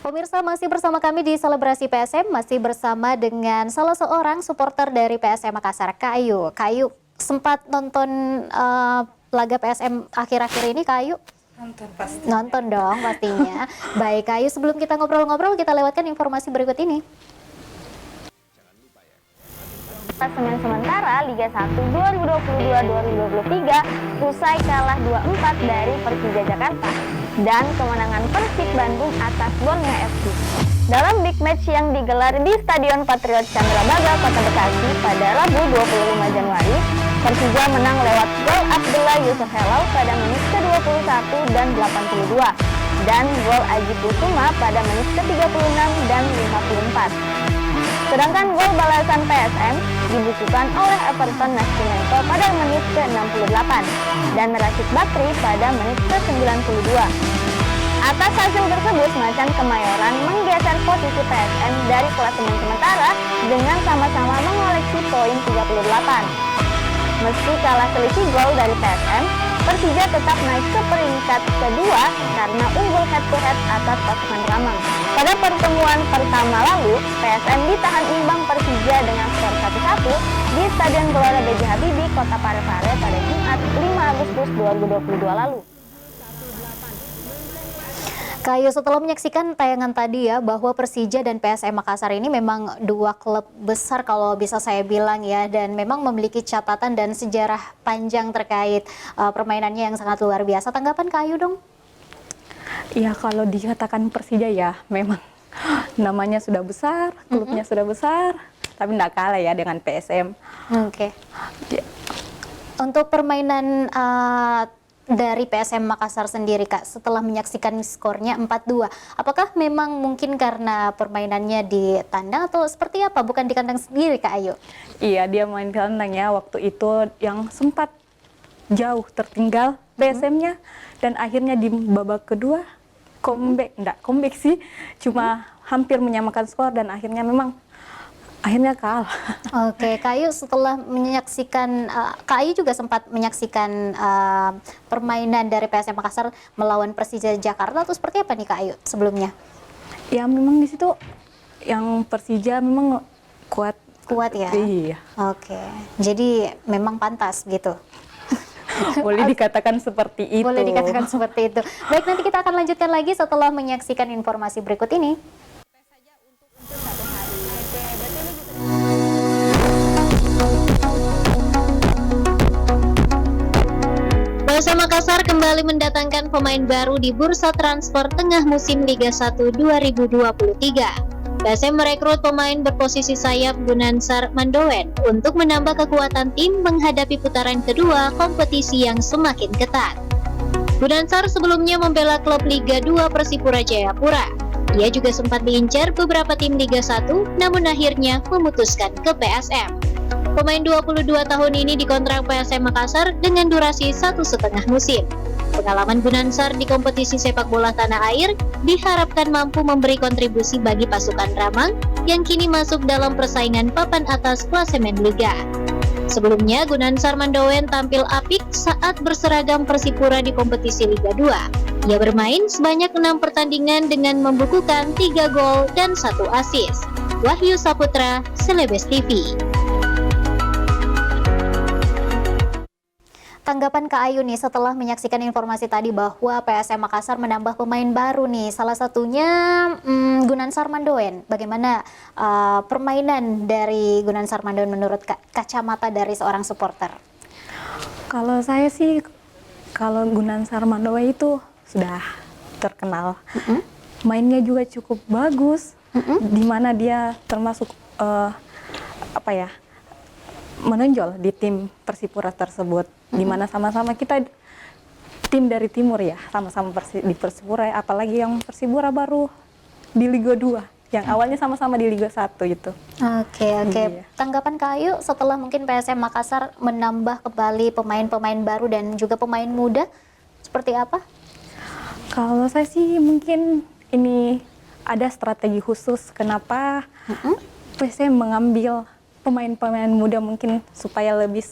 Pemirsa, masih bersama kami di Selebrasi PSM, masih bersama dengan salah seorang supporter dari PSM Makassar, Kak Ayu. Kak Ayu sempat nonton laga PSM akhir-akhir ini, Kak Ayu? Nonton pasti. Nonton dong pastinya. Baik, Kak Ayu, sebelum kita ngobrol-ngobrol, kita lewatkan informasi berikut ini. Klasemen sementara Liga 1 2022-2023 usai kalah 2-4 dari Persija Jakarta dan kemenangan Persib Bandung atas Borneo FC. Dalam big match yang digelar di Stadion Patriot Candrabaga, Kota Bekasi pada Rabu 25 Januari, Persija menang lewat gol Abdullah Yusuf Helal pada menit ke-21 dan 82 dan gol Aji Kusuma pada menit ke-36 dan 54. Sedangkan gol balasan PSM dibukukan oleh Everton Nascimento pada menit ke-68 dan Rashid Bakri pada menit ke-92. Atas hasil tersebut, Macan Kemayoran menggeser posisi PSM dari klasemen sementara dengan sama-sama mengoleksi poin 38. Meski kalah selisih gol dari PSM, Persija tetap naik ke peringkat kedua karena unggul head-to-head atas pasukan Ramang. Pada pertemuan pertama lalu, PSM ditahan imbang Persija dengan skor 1-1 di Stadion Gelora B.J. Habibie, Kota Parepare pada Jumat 5 Agustus 2022 lalu. Kayu, setelah menyaksikan tayangan tadi ya, bahwa Persija dan PSM Makassar ini memang dua klub besar kalau bisa saya bilang ya, dan memang memiliki catatan dan sejarah panjang terkait permainannya yang sangat luar biasa. Tanggapan Kayu dong? Iya, kalau dikatakan Persija ya memang namanya sudah besar, klubnya sudah besar, tapi tidak kalah ya dengan PSM. Oke. Ya. Untuk permainan dari PSM Makassar sendiri, Kak, setelah menyaksikan skornya 4-2, apakah memang mungkin karena permainannya di tandang atau seperti apa? Bukan di kandang sendiri, Kak Ayu? Iya, dia main kandang ya waktu itu yang sempat jauh tertinggal PSM-nya dan akhirnya di babak kedua comeback sih, cuma hampir menyamakan skor dan akhirnya kalah. Oke, Kak Ayu setelah menyaksikan, Kak Ayu juga sempat menyaksikan permainan dari PSM Makassar melawan Persija Jakarta, atau seperti apa nih Kak Ayu sebelumnya? Ya memang di situ yang Persija memang kuat. Kuat ya? Iya. Oke, jadi memang pantas gitu. Boleh dikatakan seperti itu. Boleh dikatakan seperti itu. Baik, nanti kita akan lanjutkan lagi setelah menyaksikan informasi berikut ini. PSM Makassar kembali mendatangkan pemain baru di bursa transfer tengah musim Liga 1 2023. PSM merekrut pemain berposisi sayap Gunansar Mandoen untuk menambah kekuatan tim menghadapi putaran kedua kompetisi yang semakin ketat. Gunansar sebelumnya membela klub Liga 2 Persipura Jayapura. Ia juga sempat diincar beberapa tim Liga 1, namun akhirnya memutuskan ke PSM. Pemain 22 tahun ini dikontrak PSM Makassar dengan durasi 1,5 musim. Pengalaman Gunansar di kompetisi sepak bola tanah air diharapkan mampu memberi kontribusi bagi pasukan Ramang yang kini masuk dalam persaingan papan atas klasemen Liga. Sebelumnya, Gunansar Mandoen tampil apik saat berseragam Persipura di kompetisi Liga 2. Ia bermain sebanyak 6 pertandingan dengan membukukan 3 gol dan 1 assist. Wahyu Saputra, Selebes TV. Tanggapan Kak Ayu nih setelah menyaksikan informasi tadi bahwa PSM Makassar menambah pemain baru nih, salah satunya Gunansar Mandoen. Bagaimana permainan dari Gunansar Mandoen menurut kacamata dari seorang supporter? Kalau saya sih, kalau Gunansar Mandoen itu sudah terkenal, mainnya juga cukup bagus, di mana dia termasuk menonjol di tim Persipura tersebut, di mana sama-sama kita tim dari timur ya, sama-sama di Persipura, apalagi yang Persipura baru di Liga 2, yang awalnya sama-sama di Liga 1 itu. Oke. Iya. Tanggapan Kak Ayu setelah mungkin PSM Makassar menambah kembali pemain-pemain baru dan juga pemain muda, seperti apa? Kalau saya sih mungkin ini ada strategi khusus kenapa PSM mengambil pemain-pemain muda, mungkin supaya lebih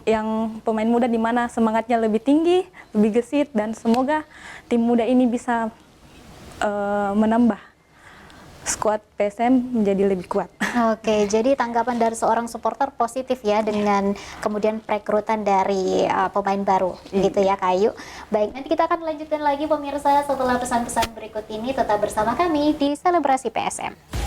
yang pemain muda di mana semangatnya lebih tinggi, lebih gesit, dan semoga tim muda ini bisa menambah skuad PSM menjadi lebih kuat. Oke, jadi tanggapan dari seorang supporter positif ya dengan kemudian perekrutan dari pemain baru gitu ya Kak Ayu. Baik, nanti kita akan lanjutkan lagi pemirsa setelah pesan-pesan berikut ini. Tetap bersama kami di Selebrasi PSM.